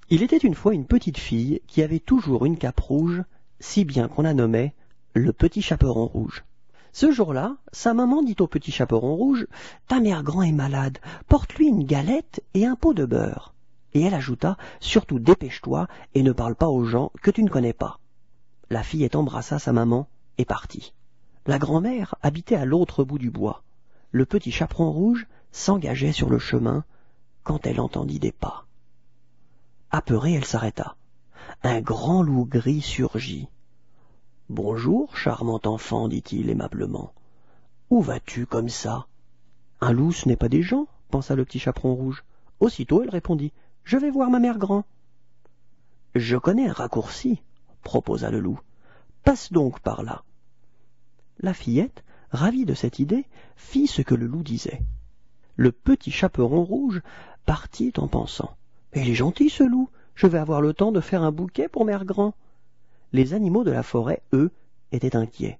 Il était une fois une petite fille qui avait toujours une cape rouge, si bien qu'on la nommait le petit chaperon rouge. Ce jour-là, sa maman dit au petit chaperon rouge « Ta mère grand est malade, porte-lui une galette et un pot de beurre. » Et elle ajouta « Surtout dépêche-toi et ne parle pas aux gens que tu ne connais pas. » La fillette embrassa sa maman et partit. La grand-mère habitait à l'autre bout du bois. Le petit chaperon rouge s'engageait sur le chemin quand elle entendit des pas. Apeurée, elle s'arrêta. Un grand loup gris surgit. « Bonjour, charmant enfant, dit-il aimablement. Où vas-tu comme ça ?»« Un loup, ce n'est pas des gens, pensa le petit chaperon rouge. Aussitôt, elle répondit. « Je vais voir ma mère grand. »« Je connais un raccourci, proposa le loup. Passe donc par là. » La fillette, ravie de cette idée, fit ce que le loup disait. Le petit chaperon rouge partit en pensant. « Il est gentil ce loup, je vais avoir le temps de faire un bouquet pour mère grand. » Les animaux de la forêt, eux, étaient inquiets.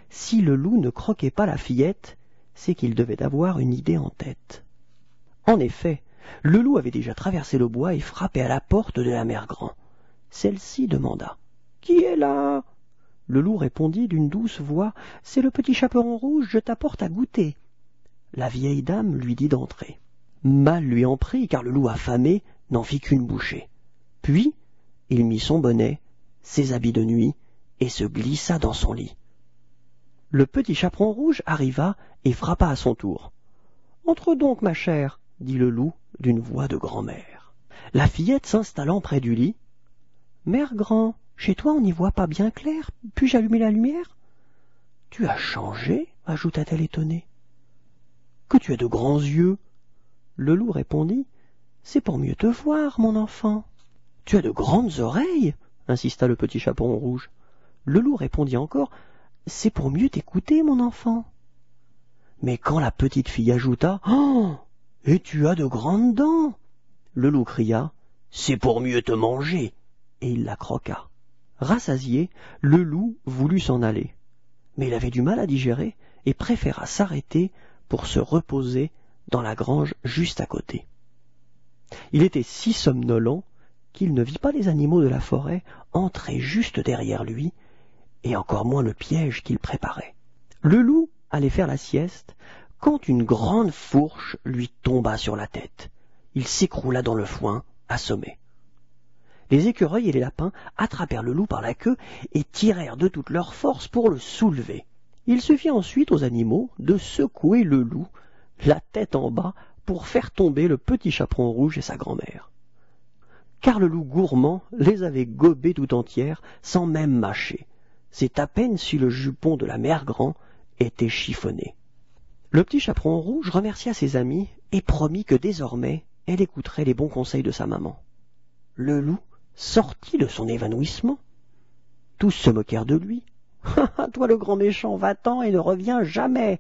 Si le loup ne croquait pas la fillette, c'est qu'il devait avoir une idée en tête. En effet, le loup avait déjà traversé le bois et frappé à la porte de la mère grand. Celle-ci demanda « Qui est là ?» Le loup répondit d'une douce voix « C'est le petit chaperon rouge, je t'apporte à goûter. » La vieille dame lui dit d'entrer. Mal lui en prit, car le loup affamé n'en fit qu'une bouchée. Puis, il mit son bonnet, ses habits de nuit, et se glissa dans son lit. Le petit chaperon rouge arriva et frappa à son tour. « Entre donc, ma chère, » dit le loup d'une voix de grand-mère. La fillette s'installant près du lit. « Mère grand, chez toi on n'y voit pas bien clair, puis-je allumer la lumière ?»« Tu as changé ?» ajouta-t-elle étonnée. « Que tu as de grands yeux !» Le loup répondit. « C'est pour mieux te voir, mon enfant. »« Tu as de grandes oreilles !» insista le petit chaperon rouge. Le loup répondit encore. « C'est pour mieux t'écouter, mon enfant. » Mais quand la petite fille ajouta. « Oh, et tu as de grandes dents !» Le loup cria. « C'est pour mieux te manger !» Et il la croqua. Rassasié, le loup voulut s'en aller. Mais il avait du mal à digérer et préféra s'arrêter pour se reposer dans la grange juste à côté. Il était si somnolent qu'il ne vit pas les animaux de la forêt entrer juste derrière lui, et encore moins le piège qu'il préparait. Le loup allait faire la sieste, quand une grande fourche lui tomba sur la tête. Il s'écroula dans le foin, assommé. Les écureuils et les lapins attrapèrent le loup par la queue et tirèrent de toute leur force pour le soulever. Il suffit ensuite aux animaux de secouer le loup, la tête en bas, pour faire tomber le petit chaperon rouge et sa grand-mère. Car le loup gourmand les avait gobées tout entières, sans même mâcher. C'est à peine si le jupon de la mère grand était chiffonné. Le petit chaperon rouge remercia ses amis et promit que désormais elle écouterait les bons conseils de sa maman. Le loup sortit de son évanouissement. Tous se moquèrent de lui. « Toi le grand méchant, va-t'en et ne reviens jamais !»